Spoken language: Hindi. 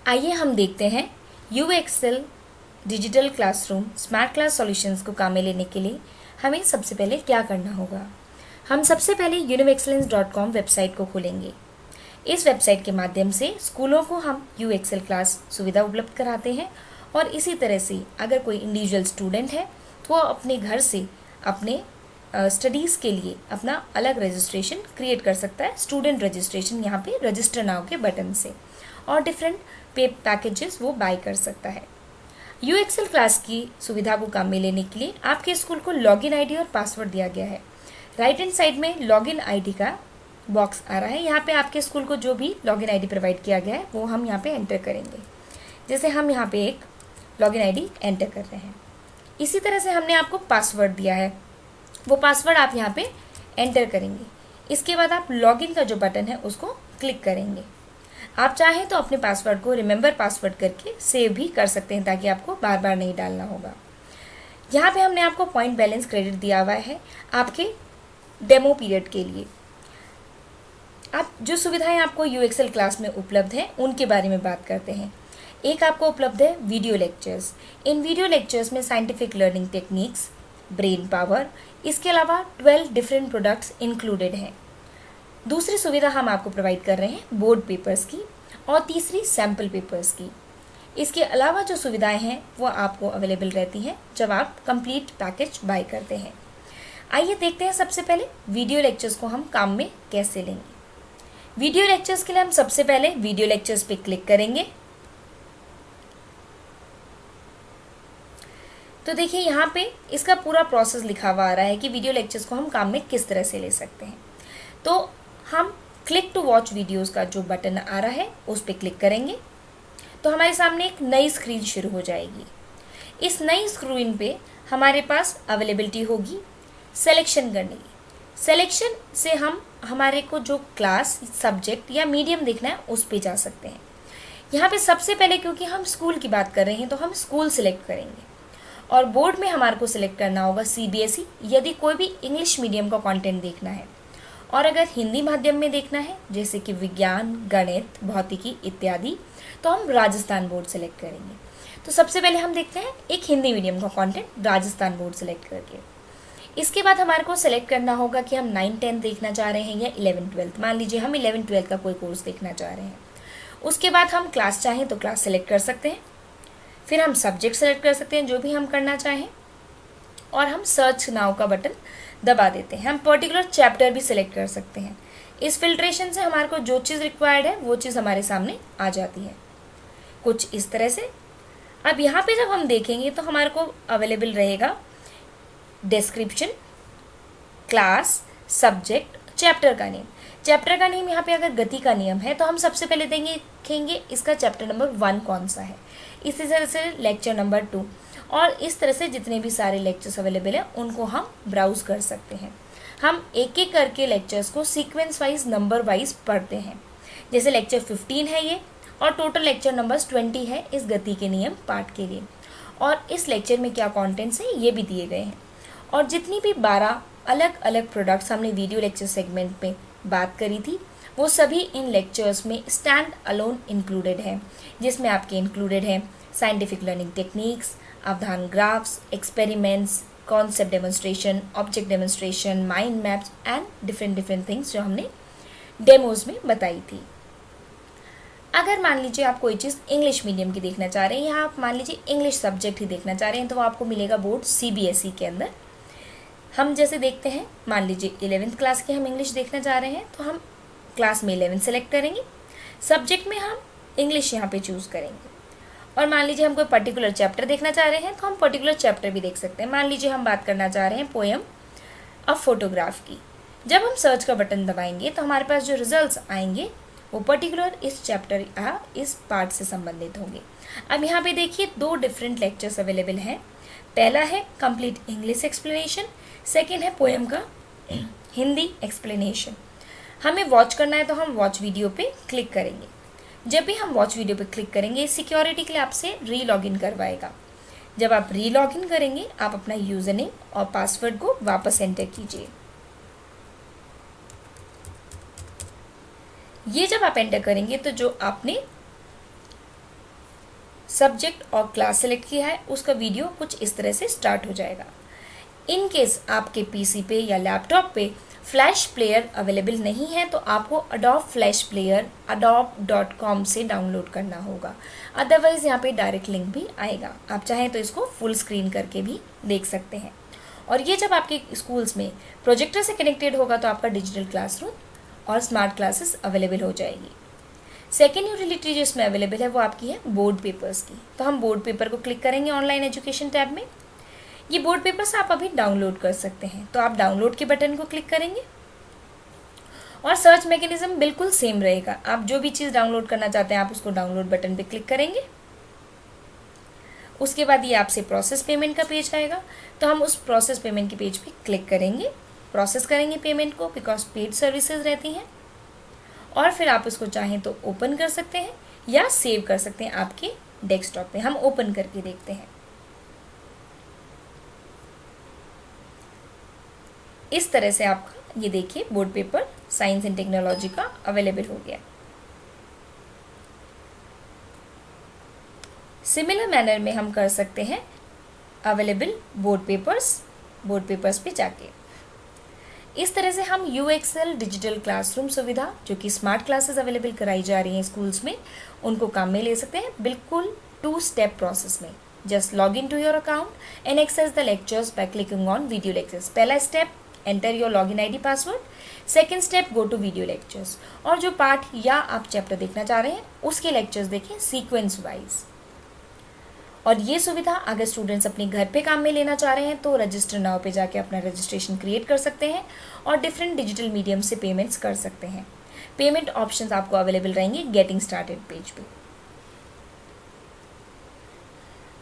आइए हम देखते हैं U excel digital classroom smart class solutions को काम में लेने के लिए हमें सबसे पहले क्या करना होगा। हम सबसे पहले univeexcellence.com वेबसाइट को खोलेंगे। इस वेबसाइट के माध्यम से स्कूलों को हम यू एक्सेल क्लास सुविधा उपलब्ध कराते हैं और इसी तरह से अगर कोई इंडिविजुअल स्टूडेंट है तो वो अपने घर से अपने स्टडीज़ के लिए अपना अलग रजिस्ट्रेशन क्रिएट कर सकता है। स्टूडेंट रजिस्ट्रेशन यहाँ पे रजिस्टर नाउ के बटन से और डिफरेंट पैकेजेस वो बाय कर सकता है। यू एक्सेल क्लास की सुविधा को काम में लेने के लिए आपके स्कूल को लॉगिन आईडी और पासवर्ड दिया गया है। राइट हैंड साइड में लॉगिन आईडी का बॉक्स आ रहा है। यहाँ पे आपके स्कूल को जो भी लॉगिन आईडी प्रोवाइड किया गया है वो हम यहाँ पे एंटर करेंगे। जैसे हम यहाँ पे एक लॉगिन आईडी एंटर कर रहे हैं, इसी तरह से हमने आपको पासवर्ड दिया है, वो पासवर्ड आप यहाँ पे एंटर करेंगे। इसके बाद आप लॉगिन का जो बटन है उसको क्लिक करेंगे। आप चाहें तो अपने पासवर्ड को रिमेंबर पासवर्ड करके सेव भी कर सकते हैं ताकि आपको बार बार नहीं डालना होगा। यहाँ पे हमने आपको पॉइंट बैलेंस क्रेडिट दिया हुआ है आपके डेमो पीरियड के लिए। आप जो सुविधाएं आपको यू एक्सेल क्लास में उपलब्ध हैं उनके बारे में बात करते हैं। एक आपको उपलब्ध है वीडियो लेक्चर्स। इन वीडियो लेक्चर्स में scientific learning techniques, brain power, इसके अलावा 12 डिफरेंट प्रोडक्ट्स इंक्लूडेड हैं। दूसरी सुविधा हम आपको प्रोवाइड कर रहे हैं बोर्ड पेपर्स की और तीसरी सैम्पल पेपर्स की। इसके अलावा जो सुविधाएं हैं वो आपको अवेलेबल रहती हैं जब आप कंप्लीट पैकेज बाय करते हैं। आइए देखते हैं सबसे पहले वीडियो लेक्चर्स को हम काम में कैसे लेंगे। वीडियो लेक्चर्स के लिए हम सबसे पहले वीडियो लेक्चर्स पे क्लिक करेंगे। तो देखिए यहाँ पे इसका पूरा प्रोसेस लिखा हुआ आ रहा है कि वीडियो लेक्चर्स को हम काम में किस तरह से ले सकते हैं। तो हम क्लिक टू वॉच वीडियोस का जो बटन आ रहा है उस पर क्लिक करेंगे तो हमारे सामने एक नई स्क्रीन शुरू हो जाएगी। इस नई स्क्रीन पे हमारे पास अवेलेबिलिटी होगी सिलेक्शन करने की। सिलेक्शन से हम हमारे को जो क्लास, सब्जेक्ट या मीडियम देखना है उस पे जा सकते हैं। यहाँ पे सबसे पहले क्योंकि हम स्कूल की बात कर रहे हैं तो हम स्कूल सिलेक्ट करेंगे और बोर्ड में हमारे को सिलेक्ट करना होगा सीबीएसई यदि कोई भी इंग्लिश मीडियम का कंटेंट देखना है, और अगर हिंदी माध्यम में देखना है जैसे कि विज्ञान, गणित, भौतिकी इत्यादि तो हम राजस्थान बोर्ड सेलेक्ट करेंगे। तो सबसे पहले हम देखते हैं एक हिंदी मीडियम का कंटेंट राजस्थान बोर्ड सेलेक्ट करके। इसके बाद हमारे को सेलेक्ट करना होगा कि हम 9-10 देखना चाह रहे हैं या 11-12। मान लीजिए हम 11-12 का कोई कोर्स देखना चाह रहे हैं। उसके बाद हम क्लास चाहें तो क्लास सेलेक्ट कर सकते हैं, फिर हम सब्जेक्ट सेलेक्ट कर सकते हैं जो भी हम करना चाहें और हम सर्च नाउ का बटन दबा देते हैं। हम पर्टिकुलर चैप्टर भी सिलेक्ट कर सकते हैं। इस फिल्ट्रेशन से हमारे को जो चीज़ रिक्वायर्ड है वो चीज़ हमारे सामने आ जाती है कुछ इस तरह से। अब यहाँ पे जब हम देखेंगे तो हमारे को अवेलेबल रहेगा डिस्क्रिप्शन, क्लास, सब्जेक्ट, चैप्टर का नेम। चैप्टर का नेम यहाँ पे अगर गति का नियम है तो हम सबसे पहले देखेंगे इसका चैप्टर नंबर 1 कौन सा है, इसी तरह से लेक्चर नंबर 2 और इस तरह से जितने भी सारे लेक्चर्स अवेलेबल हैं उनको हम ब्राउज कर सकते हैं। हम एक एक करके लेक्चर्स को सीक्वेंस वाइज, नंबर वाइज पढ़ते हैं। जैसे लेक्चर 15 है ये और टोटल लेक्चर नंबर्स 20 है इस गति के नियम पार्ट के लिए, और इस लेक्चर में क्या कॉन्टेंट्स हैं ये भी दिए गए हैं। और जितनी भी 12 अलग अलग प्रोडक्ट्स हमने वीडियो लेक्चर सेगमेंट में बात करी थी वो सभी इन लेक्चर्स में स्टैंड अलोन इंक्लूडेड है, जिसमें आपके इंक्लूडेड है साइंटिफिक लर्निंग टेक्निक्स, अवधान graphs, experiments, concept demonstration, object demonstration, mind maps and different things जो हमने डेमोज में बताई थी। अगर मान लीजिए आप कोई चीज़ इंग्लिश मीडियम की देखना चाह रहे हैं या आप मान लीजिए इंग्लिश सब्जेक्ट ही देखना चाह रहे हैं तो वो आपको मिलेगा बोर्ड सीबीएसई के अंदर। हम जैसे देखते हैं, मान लीजिए 11th क्लास की हम इंग्लिश देखना चाह रहे हैं तो हम क्लास में 11 सेलेक्ट करेंगे, सब्जेक्ट में हम इंग्लिश यहाँ पे चूज़ करेंगे। और मान लीजिए हम कोई पर्टिकुलर चैप्टर देखना चाह रहे हैं तो हम पर्टिकुलर चैप्टर भी देख सकते हैं। मान लीजिए हम बात करना चाह रहे हैं पोएम ऑफ फोटोग्राफ की। जब हम सर्च का बटन दबाएंगे तो हमारे पास जो रिजल्ट्स आएंगे वो पर्टिकुलर इस चैप्टर या इस पार्ट से संबंधित होंगे। अब यहाँ पे देखिए 2 डिफरेंट लेक्चर्स अवेलेबल हैं। पहला है कंप्लीट इंग्लिश एक्सप्लेनेशन, सेकेंड है पोएम का हिंदी एक्सप्लेनेशन। हमें वॉच करना है तो हम वॉच वीडियो पे क्लिक करेंगे। जब भी हम वॉच वीडियो पे क्लिक करेंगे सिक्योरिटी के लिए आपसे री लॉगिन करवाएगा। जब आप री लॉगिन करेंगे आप अपना यूज़र नेम और पासवर्ड को वापस एंटर कीजिए। ये जब आप एंटर करेंगे तो जो आपने सब्जेक्ट और क्लास सेलेक्ट किया है उसका वीडियो कुछ इस तरह से स्टार्ट हो जाएगा। इन केस आपके पीसी पे या लैपटॉप पे फ्लैश प्लेयर अवेलेबल नहीं है तो आपको अडोब फ्लैश प्लेयर adobe.com से डाउनलोड करना होगा। अदरवाइज़ यहाँ पे डायरेक्ट लिंक भी आएगा, आप चाहें तो इसको फुल स्क्रीन करके भी देख सकते हैं। और ये जब आपके स्कूल्स में प्रोजेक्टर से कनेक्टेड होगा तो आपका डिजिटल क्लासरूम और स्मार्ट क्लासेस अवेलेबल हो जाएगी। सेकेंड यूटिलिटी जो इसमें अवेलेबल है वो आपकी है बोर्ड पेपर्स की। तो हम बोर्ड पेपर को क्लिक करेंगे ऑनलाइन एजुकेशन टैब में। ये बोर्ड पेपर्स आप अभी डाउनलोड कर सकते हैं, तो आप डाउनलोड के बटन को क्लिक करेंगे और सर्च मैकेनिज्म बिल्कुल सेम रहेगा। आप जो भी चीज़ डाउनलोड करना चाहते हैं आप उसको डाउनलोड बटन पे क्लिक करेंगे। उसके बाद ये आपसे प्रोसेस पेमेंट का पेज आएगा, तो हम उस प्रोसेस पेमेंट के पेज पे क्लिक करेंगे, प्रोसेस करेंगे पेमेंट को बिकॉज पेड सर्विसेज रहती हैं। और फिर आप इसको चाहें तो ओपन कर सकते हैं या सेव कर सकते हैं आपके डेस्कटॉप पे। हम ओपन करके देखते हैं। इस तरह से आपका ये देखिए board paper science and technology का अवेलेबल हो गया। सिमिलर मैनर में हम कर सकते हैं अवेलेबल बोर्ड पेपर्स पे जाके। इस तरह से हम UXL डिजिटल क्लासरूम सुविधा जो कि स्मार्ट क्लासेस अवेलेबल कराई जा रही हैं स्कूल्स में, उनको काम में ले सकते हैं बिल्कुल 2 स्टेप प्रोसेस में। Just log in to your account and access the lectures by clicking on video lectures. पहला step, enter your login ID password. Second step, go to video lectures और जो पार्ट या आप चैप्टर देखना चाह रहे हैं उसके लेक्चर्स देखें सीक्वेंस वाइज। और ये सुविधा अगर स्टूडेंट्स अपने घर पे काम में लेना चाह रहे हैं तो रजिस्टर नाउ पे जाके अपना रजिस्ट्रेशन क्रिएट कर सकते हैं और डिफरेंट डिजिटल मीडियम से पेमेंट्स कर सकते हैं। पेमेंट ऑप्शंस आपको अवेलेबल रहेंगे गेटिंग स्टार्टेड पेज पे।